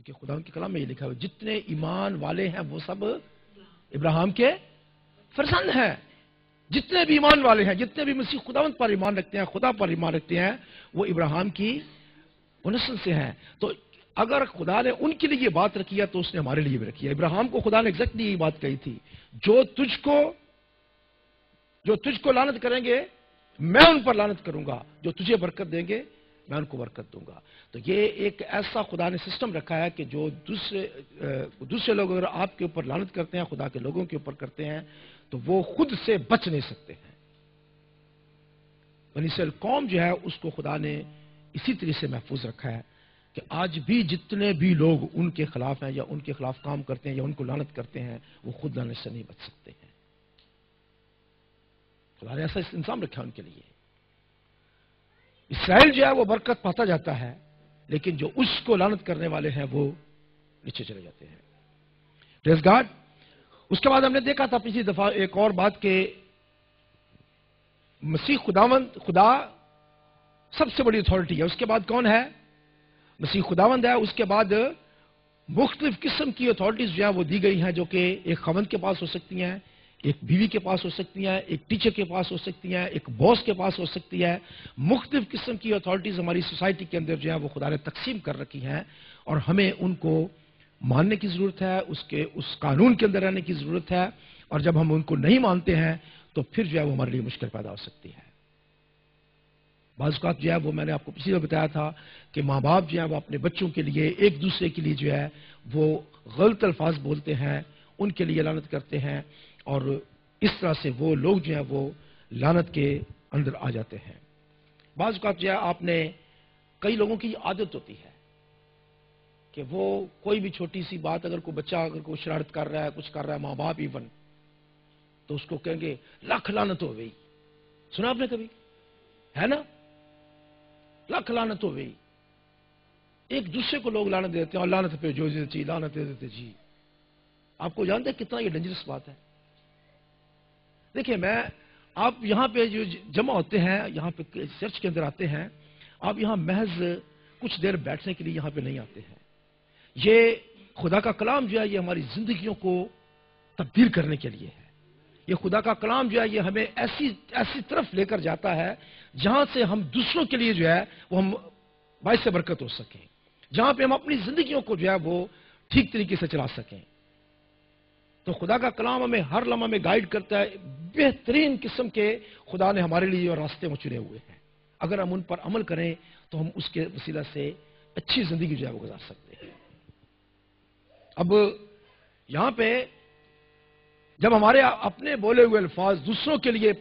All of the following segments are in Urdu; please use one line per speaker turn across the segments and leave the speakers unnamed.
کیونکہ خدا کے کلام میں یہ لکھا ہے جتنے ایمان والے ہیں وہ سب ابراہیم کے فرزند ہیں. جتنے بھی ایمان والے ہیں، جتنے بھی مسیح خداوند پر ایمان رکھتے ہیں، خدا پر ایمان رکھتے ہیں، وہ ابراہیم کی نسل سے ہیں. تو اگر خدا نے ان کے لیے یہ بات رکھی ہے تو اس نے ہمارے لیے بھی رکھی ہے. ابراہیم کو خدا نے ایگزیکٹلی یہ بات کہی تھی، جو تجھ کو لعنت کریں گے میں ان پر لعنت کروں گا، جو تجھے برکت دیں گے میں ان کو برکت دوں گا. تو یہ ایک ایسا خدا نے سسٹم رکھا ہے کہ جو دوسرے لوگ اگر آپ کے اوپر لعنت کرتے ہیں، خدا کے لوگوں کے اوپر کرتے ہیں، تو وہ خود سے بچ نہیں سکتے ہیں. بنی اسرائیل قوم جو ہے اس کو خدا نے اسی طرح سے محفوظ رکھا ہے کہ آج بھی جتنے بھی لوگ ان کے خلاف ہیں یا ان کے خلاف کام کرتے ہیں یا ان کو لعنت کرتے ہیں، وہ خود لعنت سے نہیں بچ سکتے ہیں. خدا نے ایسا انتظام رکھا ہے ان کے لیے. اسرائیل جو ہے وہ برکت پاتا جاتا ہے، لیکن جو اس کو لعنت کرنے والے ہیں وہ نیچے چلے جاتے ہیں. پریز گاڈ. اس کے بعد ہم نے دیکھا تھا پچھلی دفعہ ایک اور بات کہ مسیح خدا سب سے بڑی اتھارٹی ہے. اس کے بعد کون ہے؟ مسیح خداوند ہے. اس کے بعد مختلف قسم کی اتھارٹیز جو ہیں وہ دی گئی ہیں، جو کہ ایک خاوند کے پاس ہو سکتی ہیں، ایک بیوی کے پاس ہو سکتی ہیں، ایک ٹیچر کے پاس ہو سکتی ہیں، ایک باس کے پاس ہو سکتی ہے. مختلف قسم کی اتھارٹیز ہماری سوسائٹی کے اندر جو ہیں وہ خدا نے تقسیم کر رکھی ہیں، اور ہمیں ان کو ماننے کی ضرورت ہے، اس قانون کے اندر رہنے کی ضرورت ہے. اور جب ہم ان کو نہیں مانتے ہیں تو پھر جو ہے وہ ہمارے لیے مشکل پیدا ہو سکتی ہے. بعض اوقات جو ہے وہ میں نے آپ کو پچھلی بار بتایا تھا کہ ماں باپ جو ہے وہ اپنے بچوں کے لیے ایک دوسرے کے لیے جو ہے وہ غلط الفاظ بولتے ہیں، ان کے لیے لعنت کرتے ہیں، اور اس طرح سے وہ لوگ جو ہیں وہ لعنت کے اندر آ جاتے ہیں. بعض اوقات جو ہے آپ نے کئی لوگوں کی عادت ہوتی ہے کہ وہ کوئی بھی چھوٹی سی بات، اگر کوئی بچہ اگر کوئی شرارت کر رہا ہے، کچھ کر رہا ہے، ماں باپ ایون، تو اس کو کہیں گے لاکھ لعنت ہو گئی. سنا آپ نے کبھی؟ ہے نا؟ لاکھ لعنت ہو گئی. ایک دوسرے کو لوگ لعنت دیتے ہیں، اور لعنت پہ جو دیتے جی، لعنت دے دیتے جی. آپ کو جانتے ہیں کتنا یہ ڈینجرس بات ہے؟ دیکھیں، آپ یہاں پہ جو جمع ہوتے ہیں، یہاں پہ چرچ کے اندر آتے ہیں، آپ یہاں محض کچھ دیر بیٹھنے کے لیے یہاں پہ نہیں آتے ہیں. یہ خدا کا کلام جو ہے یہ ہماری زندگیوں کو تبدیل کرنے کے لیے ہے. یہ خدا کا کلام جو ہے یہ ہمیں ایسی طرف لے کر جاتا ہے جہاں سے ہم دوسروں کے لیے جو ہے وہ ہم باعث برکت ہو سکیں، جہاں پہ ہم اپنی زندگیوں کو جو ہے وہ ٹھیک طریقے سے چلا سکیں. تو خدا کا کلام ہمیں ہر لمحہ میں گائیڈ کرتا ہے. بہترین قسم کے خدا نے ہمارے لیے راستے میں چنے ہوئے ہیں. اگر ہم ان پر عمل کریں تو ہم اس کے وسیلہ سے اچھی زندگی جو ہے وہ گزار سکتے ہیں. اب یہاں پہ جب ہمارے اپنے بولے ہوئے الفاظ دوسروں کے لیے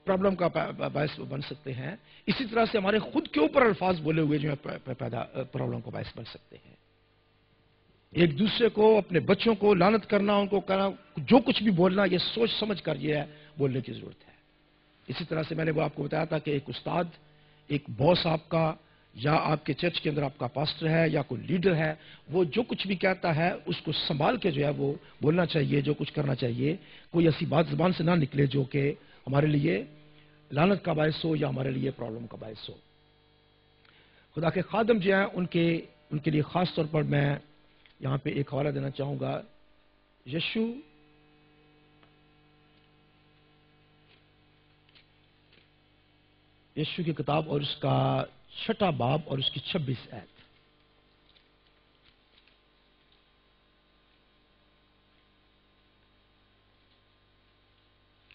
پرابلم کا باعث بن سکتے ہیں، اسی طرح سے ہمارے خود کے اوپر الفاظ بولے ہوئے جو ہے پرابلم کا باعث بن سکتے ہیں. ایک دوسرے کو، اپنے بچوں کو لعنت کرنا، ان کو کہنا، جو کچھ بھی بولنا، یہ سوچ سمجھ کر یہ ہے بولنے کی ضرورت ہے. اسی طرح سے میں نے وہ آپ کو بتایا تھا کہ ایک استاد، ایک باس آپ کا، یا آپ کے چرچ کے اندر آپ کا پاسٹر ہے یا کوئی لیڈر ہے، وہ جو کچھ بھی کہتا ہے اس کو سنبھال کے جو ہے وہ بولنا چاہیے، جو کچھ کرنا چاہیے. کوئی ایسی بات زبان سے نہ نکلے جو کہ ہمارے لیے لعنت کا باعث ہو یا ہمارے لیے پرابلم کا باعث ہو. خدا کے خادم جو ہیں ان کے لیے خاص طور پر میں یہاں پہ ایک حوالہ دینا چاہوں گا. یشوع کی کتاب اور اس کا 6 باب اور اس کی 26 آیت.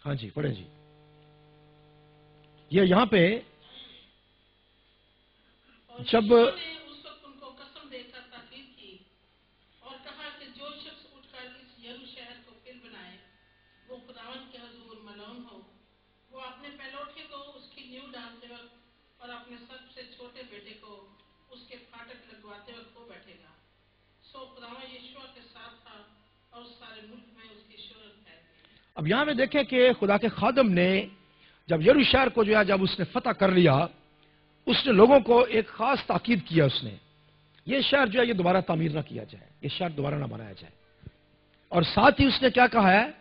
ہاں جی، پڑھیں جی. یہ یہاں پہ جب
اس وقت ان کو قسم دے کر تاکید کی اور کہا کہ جو شخص اٹھ کر اس یرو شہر کو پھر بنائے وہ خداوند کے حضور ملعون ہو. وہ اپنے پہلوٹے کو اس کی نیو ڈالتے وقت اور اپنے سب سے چھوٹے بیٹے کو اس کے پھاٹک لگواتے وقت وہ بیٹھے گا. سو خداوند یشوع کے ساتھ تھا اور سارے ملک میں اس کی شہرت پھیل گئی.
اب یہاں میں دیکھیں کہ خدا کے خادم نے جب یرو شہر کو جو ہے جب اس نے فتح کر لیا، اس نے لوگوں کو ایک خاص تاکید کیا. اس نے یہ شہر جو ہے یہ دوبارہ تعمیر نہ کیا جائے، یہ شہر دوبارہ نہ بنایا جائے. اور ساتھ ہی اس نے کیا کہا ہے؟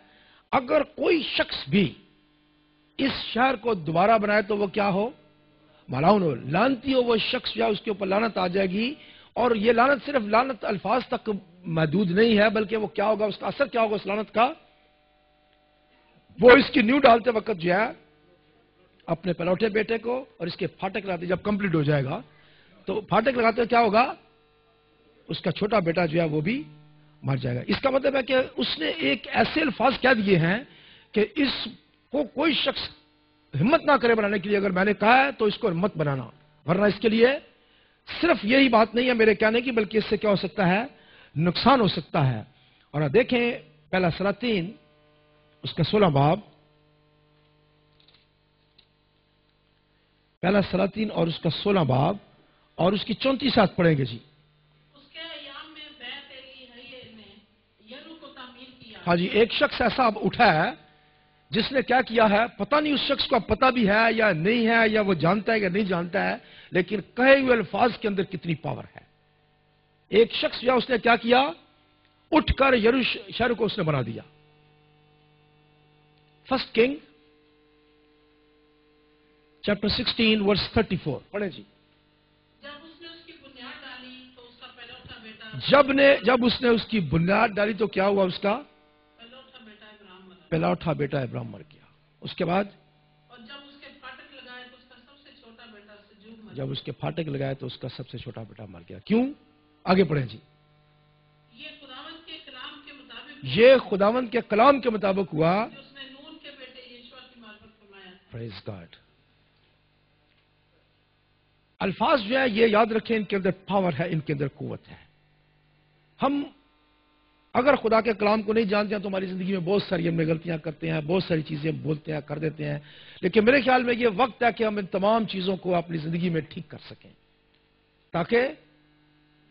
اگر کوئی شخص بھی اس شہر کو دوبارہ بنائے تو وہ کیا ہو؟ ملعون ہو، لعنتی ہو وہ شخص جو ہے، اس کے اوپر لعنت آ جائے گی. اور یہ لعنت صرف لعنت الفاظ تک محدود نہیں ہے، بلکہ وہ کیا ہوگا، اس کا اثر کیا ہوگا اس لعنت کا؟ وہ اس کی نیو ڈالتے وقت جو ہے اپنے پلوٹے بیٹے کو، اور اس کے پھاٹک لگاتے جب کمپلیٹ ہو جائے گا تو پھاٹک لگاتے ہوئے کیا ہوگا، اس کا چھوٹا بیٹا جو ہے وہ بھی مر جائے گا۔ اس کا مطلب ہے کہ اس نے ایک ایسے الفاظ کہہ دیے ہیں کہ اس کو کوئی شخص ہمت نہ کرے بنانے کے لیے، اگر میں نے کہا ہے تو اس کو ہمت بنانا، ورنہ اس کے لیے صرف یہی بات نہیں ہے میرے کہنے کی، بلکہ اس سے کیا ہو سکتا ہے، نقصان ہو سکتا ہے۔ اور دیکھیں پہلا سلاطین اس کا 16 باب، پہلا سلاطین اور اس کا 16 باب اور اس کی 34 آیت پڑھیں گے جی۔
اس کے ایام میں بیت ایلی ہیے نے یرو کو تعمیر کیا۔
ہاں جی، ایک شخص ایسا اب اٹھا ہے جس نے کیا کیا ہے، پتہ نہیں اس شخص کو اب پتہ بھی ہے یا نہیں ہے، یا وہ جانتا ہے یا نہیں جانتا ہے، لیکن کہے ہوئے الفاظ کے اندر کتنی پاور ہے۔ ایک شخص جو اس نے کیا کیا، اٹھ کر یروشلم شہر کو اس نے بنا دیا۔ فرسٹ کنگ چیپٹر 16 ورس 34 پڑھیں جی۔
جب اس نے اس کی بنیاد ڈالی تو اس کا پہلوٹا بیٹا
جب اس نے اس کی بنیاد ڈالی تو کیا ہوا، اس کا
پہلوٹا بیٹا ابراہیم مرا۔
پہلوٹا بیٹا ابراہیم مر گیا۔ اس کے بعد
اور جب اس کے پھاٹک لگائے تو اس کا سب سے چھوٹا بیٹا سجوب مرا۔
جب اس کے پھاٹک لگائے تو اس کا سب سے چھوٹا بیٹا مر گیا۔ کیوں؟ آگے پڑھیں جی۔
یہ خداوند کے کلام کے مطابق
یہ خداوند کے کلام کے مطابق ہوا۔
جو اس نے نون کے بیٹے یشوع کی معرفت فرمایا تھا۔
پریز گاڈ۔ الفاظ جو ہے یہ یاد رکھیں، ان کے اندر پاور ہے، ان کے اندر قوت ہے۔ ہم اگر خدا کے کلام کو نہیں جانتے ہیں تو ہماری زندگی میں بہت ساری ہم غلطیاں کرتے ہیں، بہت ساری چیزیں بولتے ہیں، کر دیتے ہیں، لیکن میرے خیال میں یہ وقت ہے کہ ہم ان تمام چیزوں کو اپنی زندگی میں ٹھیک کر سکیں، تاکہ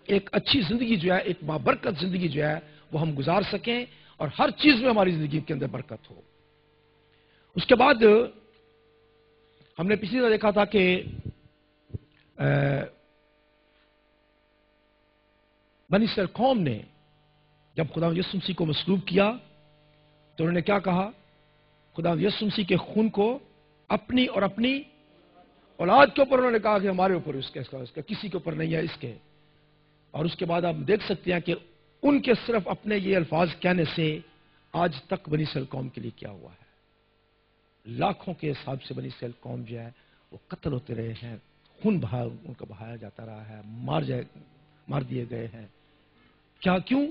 ایک اچھی زندگی جو ہے، ایک بابرکت زندگی جو ہے وہ ہم گزار سکیں، اور ہر چیز میں ہماری زندگی کے اندر برکت ہو۔ اس کے بعد ہم نے پچھلی دفعہ دیکھا تھا کہ بنی اسرائیل قوم نے جب خدا یسوع مسیح کو مصلوب کیا تو انہوں نے کیا کہا، خدا یسوع مسیح کے خون کو اپنی اور اپنی اولاد کے اوپر انہوں نے کہا کہ ہمارے اوپر اس کا کسی کے اوپر نہیں ہے اس کے۔ اور اس کے بعد آپ دیکھ سکتے ہیں کہ ان کے صرف اپنے یہ الفاظ کہنے سے آج تک بنی اسرائیل قوم کے لیے کیا ہوا ہے، لاکھوں کے حساب سے بنی اسرائیل قوم جو ہے وہ قتل ہوتے رہے ہیں، خون ان کا بہایا جاتا رہا ہے، مار دیے گئے ہیں۔ کیوں؟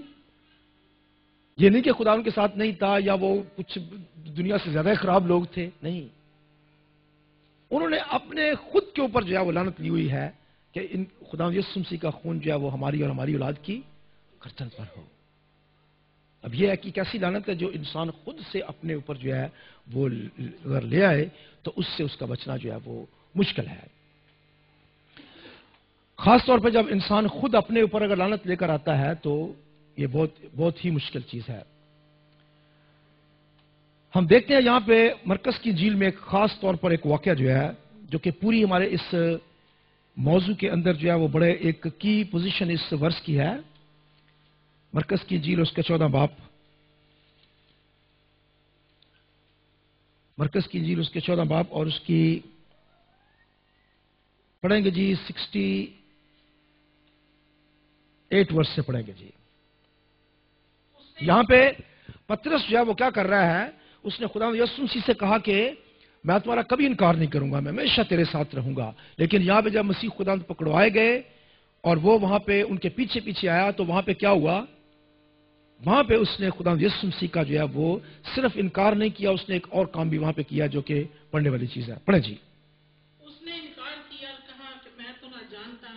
یہ نہیں کہ خدا ان کے ساتھ نہیں تھا یا وہ کچھ دنیا سے زیادہ خراب لوگ تھے، نہیں، انہوں نے اپنے خود کے اوپر جو ہے وہ لعنت لی ہوئی ہے کہ خدا یسوع مسیح کا خون جو ہے وہ ہماری اور ہماری اولاد کی گردن پر ہو۔ اب یہ ہے کہ کیسی لعنت ہے جو انسان خود سے اپنے اوپر جو ہے وہ اگر لے آئے تو اس سے اس کا بچنا جو ہے وہ مشکل ہے، خاص طور پہ جب انسان خود اپنے اوپر اگر لعنت لے کر آتا ہے تو یہ بہت ہی مشکل چیز ہے۔ ہم دیکھتے ہیں یہاں پہ مرکز کی انجیل میں ایک خاص طور پر ایک واقعہ جو ہے جو کہ پوری ہمارے اس موضوع کے اندر جو ہے وہ بڑے ایک کی پوزیشن اس ورس کی ہے۔ مرکز کی انجیل اس کے 14 باب، مرکز کی انجیل اس کے 14 باب اور اس کی پڑھیں گے جی 68 ورس سے پڑھیں گے جی۔ یہاں پہ پترس جو ہے وہ کیا کر رہا ہے، اس نے خدا یسوع مسیح سے کہا کہ میں تمہارا کبھی انکار نہیں کروں گا، میں ہمیشہ تیرے ساتھ رہوں گا، لیکن یہاں پہ جب مسیح خدا پکڑوائے گئے اور وہ وہاں پہ ان کے پیچھے پیچھے آیا تو وہاں پہ کیا ہوا، وہاں پہ اس نے خدا یسوع مسیح کا جو ہے وہ صرف انکار نہیں کیا، اس نے ایک اور کام بھی وہاں پہ کیا جو کہ پڑھنے والی چیز ہے۔ پڑھیں جی۔
اس نے انکار کیا اور کہا کہ میں تو نہ جانتا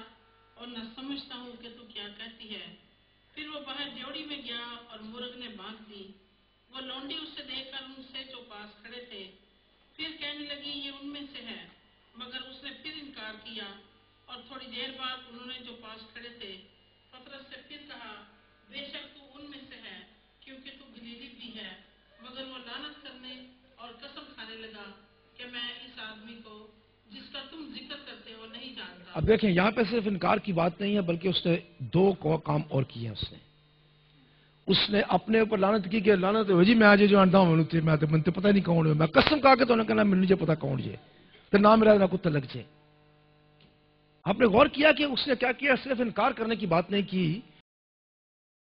اور نہ سمجھتا ہوں کہ تو کیا کہتی ہے۔ پھر وہ باہر ڈیوڑی میں گیا اور مرغ نے بانک دی، وہ لونڈی اسے دیکھ کر ان سے جو پاس کھڑے تھے پھر کہنے لگی یہ ان میں سے ہے، مگر اس نے پھر انکار کیا۔ اور تھوڑی دیر بعد انہوں نے جو پاس کھڑے تھے پترس سے پھر کہا بے شک تو ان میں سے ہے کیونکہ تو گلیلی بھی ہے، مگر وہ لعنت کرنے اور قسم کھانے لگا کہ میں اس آدمی کو جس کا تم ذکر کرتے ہو نہیں جانتا۔
اب دیکھیں یہاں پہ صرف انکار کی بات نہیں ہے بلکہ اس نے دو کام اور کیے ہیں۔ اس نے اپنے اوپر لعنت کی کہ لعنت جی میں آج جو آنڈا ہوں میں تو پتہ نہیں کون ہوں، میں قسم کہا کہ تو نے کہنا مجھے پتا کون جے تو نہ میرا نہ کتا لگ جائے۔ آپ نے غور کیا کہ اس نے کیا کیا؟ صرف انکار کرنے کی بات نہیں کی،